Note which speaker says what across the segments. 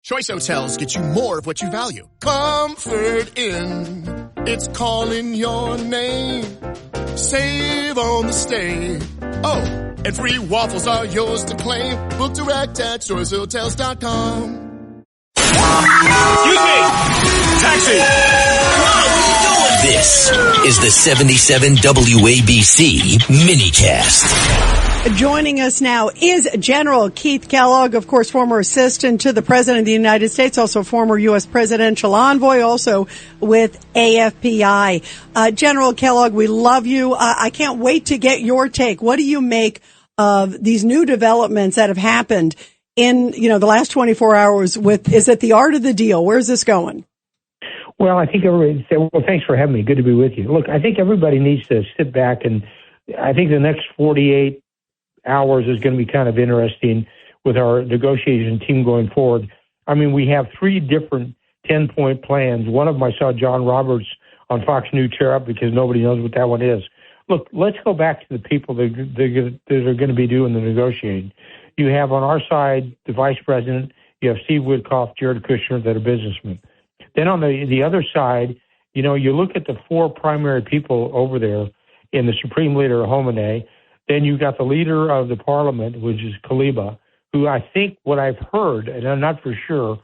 Speaker 1: Choice Hotels get you more of what you value. Comfort Inn. It's calling your name. Save on the stay. Oh, and free waffles are yours to claim. Book direct at choicehotels.com.
Speaker 2: Excuse me! Taxi!
Speaker 3: This is the 77 WABC minicast.
Speaker 4: Joining us now is General Keith Kellogg, of course, former assistant to the President of the United States, also former U.S. presidential envoy, also with AFPI. General Kellogg, we love you. I can't wait to get your take. What do you make of these new developments that have happened in, the last 24 hours is it the art of the deal? Where's this going?
Speaker 5: Well, I think everybody said, well, thanks for having me. Good to be with you. Look, I think everybody needs to sit back, and I think the next 48 hours is going to be kind of interesting with our negotiation team going forward. I mean, we have three different 10-point plans. One of them I saw John Roberts on Fox News tear up because nobody knows what that one is. Look, let's go back to the people that are going to be doing the negotiating. You have on our side the vice president. You have Steve Witkoff, Jared Kushner, that are businessmen. Then on the other side, you look at the four primary people over there in the Supreme Leader, Khomeini. Then you've got the leader of the parliament, which is Kaliba, who I think what I've heard, and I'm not for sure,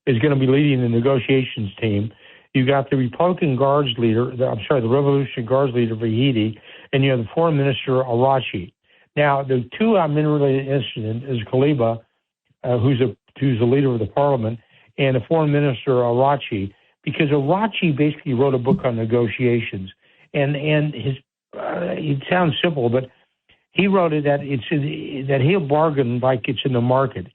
Speaker 5: is going to be leading the negotiations team. You've got the Republican Guards leader, the Revolutionary Guards leader, Vahidi, and you have the foreign minister, Arachi. Now, the two I'm really interested in is Kaliba, who's the leader of the parliament, and the foreign minister, Arachi, because Arachi basically wrote a book on negotiations. And it sounds simple, but he wrote it that he'll bargain like it's in the market.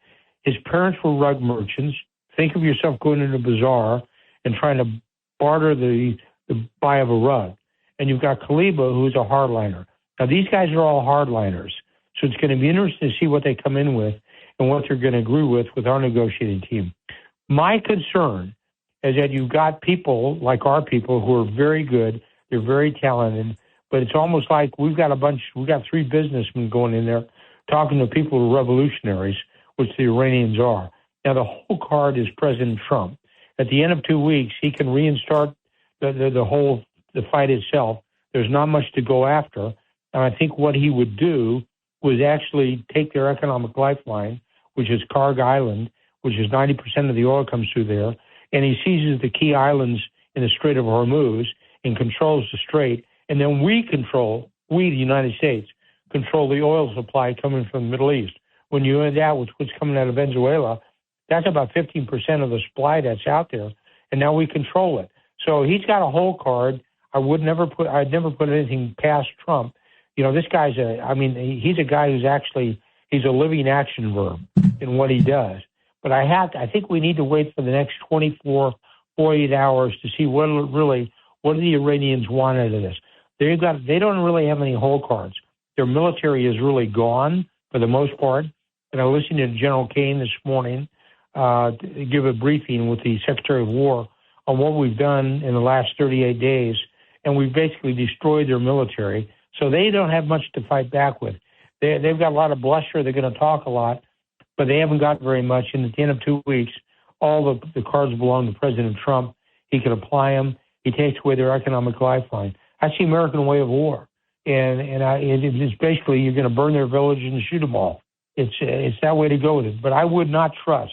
Speaker 5: His parents were rug merchants. Think of yourself going into a bazaar and trying to barter the buy of a rug. And you've got Kaliba, who's a hardliner. Now, these guys are all hardliners. So it's going to be interesting to see what they come in with and what they're going to agree with our negotiating team. My concern is that you've got people like our people who are very good. They're very talented. But it's almost like we've got three businessmen going in there talking to people who are revolutionaries, which the Iranians are. Now, the whole card is President Trump. At the end of 2 weeks, he can restart the fight itself. There's not much to go after. And I think what he would do was actually take their economic lifeline, which is Karg Island, which is 90% of the oil comes through there, and he seizes the key islands in the Strait of Hormuz and controls the strait. And then we, the United States, control the oil supply coming from the Middle East. When you add that with what's coming out of Venezuela, that's about 15% of the supply that's out there, and now we control it. So he's got a whole card. I'd never put anything past Trump. This guy's he's a guy he's a living action verb in what he does. But I think we need to wait for the next 24, 48 hours to see what do the Iranians want out of this. They don't really have any whole cards. Their military is really gone for the most part. And I listened to General Kane this morning give a briefing with the Secretary of War on what we've done in the last 38 days. And we've basically destroyed their military. So they don't have much to fight back with. They've got a lot of bluster. They're going to talk a lot, but they haven't got very much. And at the end of 2 weeks, all the cards belong to President Trump. He can apply them. He takes away their economic lifeline. That's the American way of war. And it's basically you're going to burn their village and shoot them all. It's that way to go with it. But I would not trust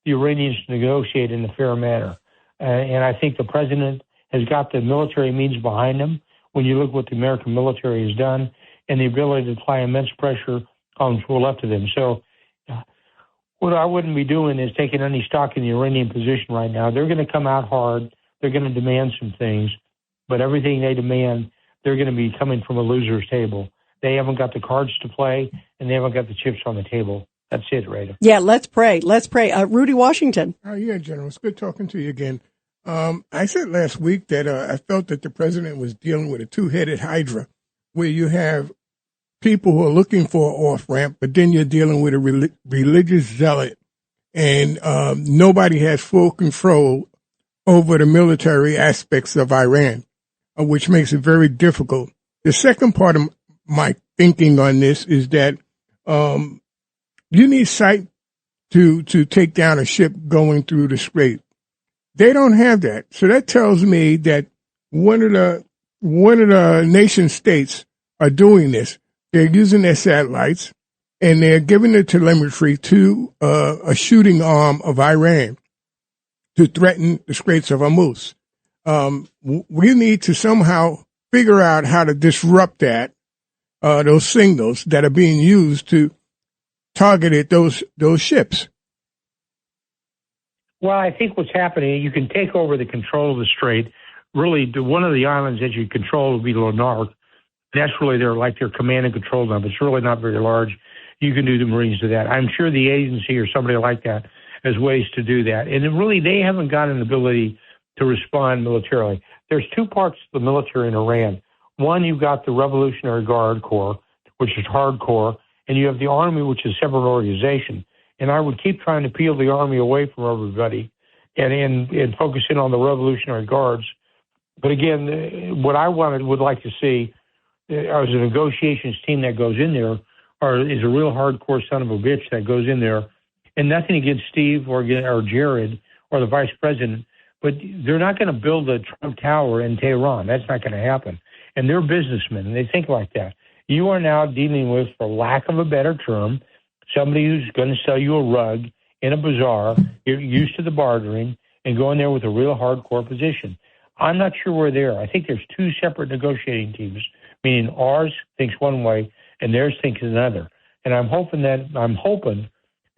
Speaker 5: the Iranians to negotiate in a fair manner. And I think the president has got the military means behind him. When you look what the American military has done and the ability to apply immense pressure on what's left of them. So what I wouldn't be doing is taking any stock in the Iranian position right now. They're going to come out hard. They're going to demand some things. But everything they demand, they're going to be coming from a loser's table. They haven't got the cards to play, and they haven't got the chips on the table. That's it, Rita.
Speaker 4: Yeah, let's pray. Rudy Washington.
Speaker 6: Yeah, General. It's good talking to you again. I said last week that I felt that the president was dealing with a two-headed hydra, where you have people who are looking for an off-ramp, but then you're dealing with a religious zealot, and nobody has full control over the military aspects of Iran, which makes it very difficult. The second part of my thinking on this is that you need sight to take down a ship going through the Strait. They don't have that. So that tells me that one of the nation states are doing this. They're using their satellites and they're giving the telemetry to a shooting arm of Iran to threaten the Straits of Hormuz. We need to somehow figure out how to disrupt that, those signals that are being used to target at those ships.
Speaker 5: Well, I think what's happening, you can take over the control of the strait. Really, one of the islands that you control would be Lanark. That's really their command and control number. It's really not very large. You can do the Marines to that. I'm sure the agency or somebody like that has ways to do that. And really, they haven't got an ability to respond militarily. There's two parts of the military in Iran. One, you've got the Revolutionary Guard Corps, which is hardcore, and you have the Army, which is a separate organization. And I would keep trying to peel the Army away from everybody and focus in on the Revolutionary Guards. But again, what I would like to see as a negotiations team that goes in there is a real hardcore son of a bitch that goes in there. And nothing against Steve or Jared or the vice president, but they're not going to build a Trump Tower in Tehran. That's not going to happen. And they're businessmen, and they think like that. You are now dealing with, for lack of a better term, somebody who's going to sell you a rug in a bazaar. You're used to the bartering and go in there with a real hardcore position. I'm not sure we're there. I think there's two separate negotiating teams, meaning ours thinks one way and theirs thinks another. And I'm hoping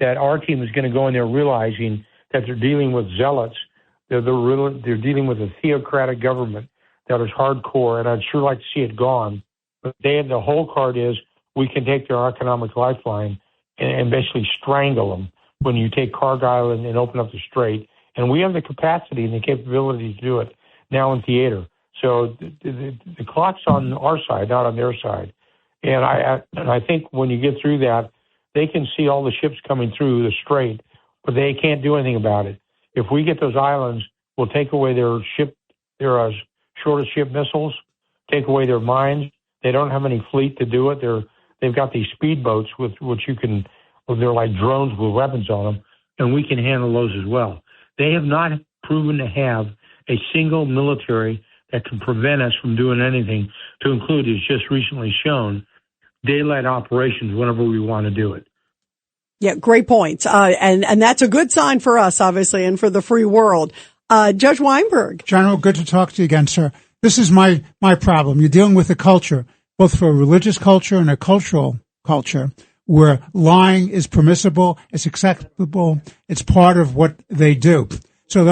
Speaker 5: that our team is going to go in there realizing that they're dealing with zealots. They're dealing with a theocratic government that is hardcore, and I'd sure like to see it gone. But the whole card is we can take their economic lifeline and basically strangle them when you take Cargill and open up the strait. And we have the capacity and the capability to do it now in theater. So the clock's on our side, not on their side. And I think when you get through that, they can see all the ships coming through the strait, but they can't do anything about it. If we get those islands, we'll take away their shortest ship missiles, take away their mines. They don't have any fleet to do it. They've got these speedboats with which they're like drones with weapons on them, and we can handle those as well. They have not proven to have a single military that can prevent us from doing anything, to include, as just recently shown, daylight operations whenever we want to do it.
Speaker 4: Yeah, great points. And that's a good sign for us, obviously, and for the free world. Judge Weinberg.
Speaker 7: General, good to talk to you again, sir. This is my problem. You're dealing with a culture, both for a religious culture and a cultural culture, where lying is permissible, it's acceptable, it's part of what they do. So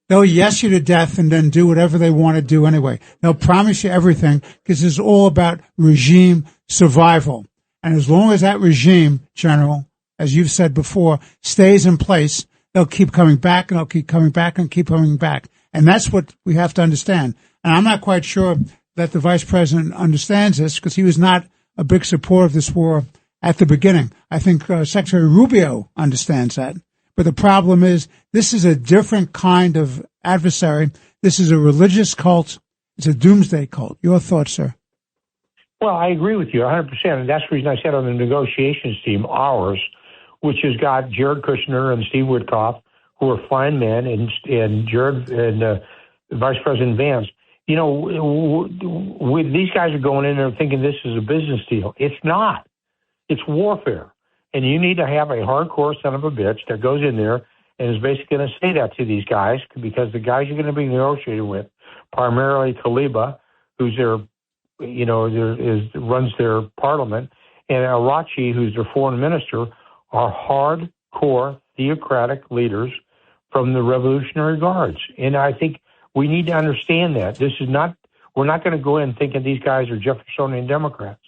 Speaker 7: they'll yes you to death and then do whatever they want to do anyway. They'll promise you everything because it's all about regime survival. And as long as that regime, General, as you've said before, stays in place, they'll keep coming back and they'll keep coming back and keep coming back. And that's what we have to understand. And I'm not quite sure that the vice president understands this because he was not a big supporter of this war at the beginning. I think Secretary Rubio understands that. But the problem is this is a different kind of adversary. This is a religious cult. It's a doomsday cult. Your thoughts, sir?
Speaker 5: Well, I agree with you 100%. And that's the reason I said on the negotiations team, ours, which has got Jared Kushner and Steve Witkoff, who are fine men, and Jared and Vice President Vance. You know, these guys are going in there thinking this is a business deal. It's not. It's warfare. And you need to have a hardcore son of a bitch that goes in there and is basically going to say that to these guys, because the guys you're going to be negotiating with, primarily Taliba, who's runs their parliament, and Arachi, who's their foreign minister, are hardcore theocratic leaders from the Revolutionary Guards. And I think we need to understand that. We're not going to go in thinking these guys are Jeffersonian Democrats.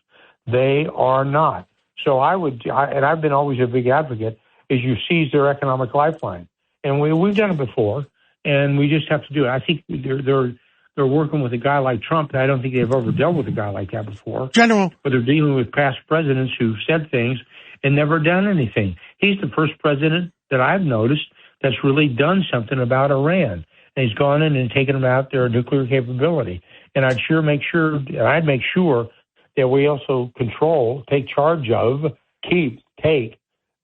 Speaker 5: They are not. So and I've been always a big advocate, is you seize their economic lifeline. And we've done it before, and we just have to do it. I think they're working with a guy like Trump. I don't think they've ever dealt with a guy like that before.
Speaker 6: General.
Speaker 5: But they're dealing with past presidents who've said things and never done anything. He's the first president that I've noticed that's really done something about Iran. And he's gone in and taken them out their nuclear capability. And I'd make sure that we also take charge of, take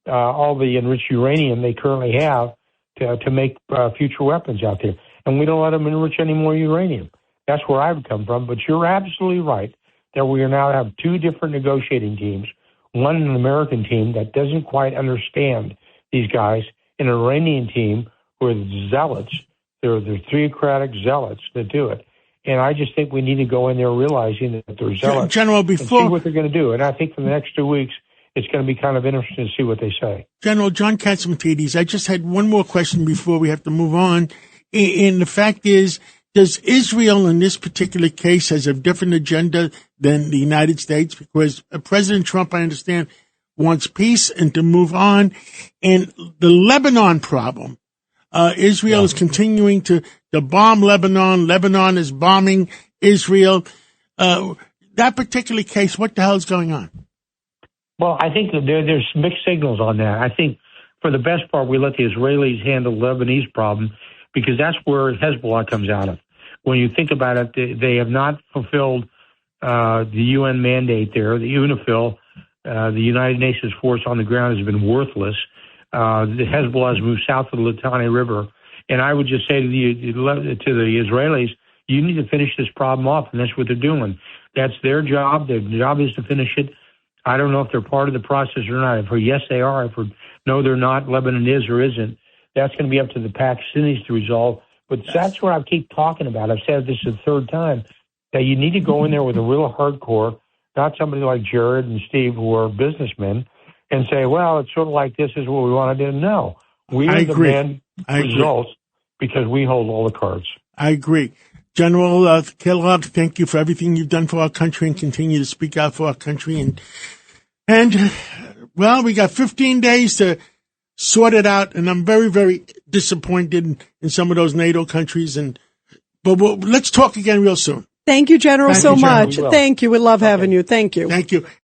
Speaker 5: all the enriched uranium they currently have to make future weapons out there. And we don't let them enrich any more uranium. That's where I've come from. But you're absolutely right that we are now have two different negotiating teams, one an American team that doesn't quite understand these guys, and an Iranian team who are zealots. They're theocratic zealots that do it. And I just think we need to go in there realizing that they're zealots.
Speaker 8: General,
Speaker 5: and see what they're going to do. And I think for the next 2 weeks, it's going to be kind of interesting to see what they say.
Speaker 8: General John Catsimatidis, I just had one more question before we have to move on. And the fact is, does Israel in this particular case has a different agenda than the United States? Because President Trump, I understand, wants peace and to move on. And the Lebanon problem, Israel is continuing to bomb Lebanon. Lebanon is bombing Israel. That particular case, what the hell is going on?
Speaker 5: Well, I think that there's mixed signals on that. I think for the best part, we let the Israelis handle the Lebanese problem because that's where Hezbollah comes out of. When you think about it, they have not fulfilled the UN mandate there. The UNIFIL, the United Nations force on the ground, has been worthless. The Hezbollah has moved south of the Litani River. And I would just say to the Israelis, you need to finish this problem off, and that's what they're doing. That's their job. Their job is to finish it. I don't know if they're part of the process or not. If yes, they are. If no, they're not. Lebanon is or isn't. That's going to be up to the Pakistanis to resolve. But that's what I keep talking about. I've said this the third time, that you need to go in there with a real hardcore, not somebody like Jared and Steve who are businessmen, and say, well, it's sort of like this is what we want to do. No. We demand results because we hold all the cards.
Speaker 8: I agree. General Kellogg, thank you for everything you've done for our country and continue to speak out for our country. And well, we got 15 days to sort it out, and I'm very, very disappointed in some of those NATO countries. But let's talk again real soon.
Speaker 4: Thank you, General, so much. Thank you. We love having you. Thank you.
Speaker 8: Thank you.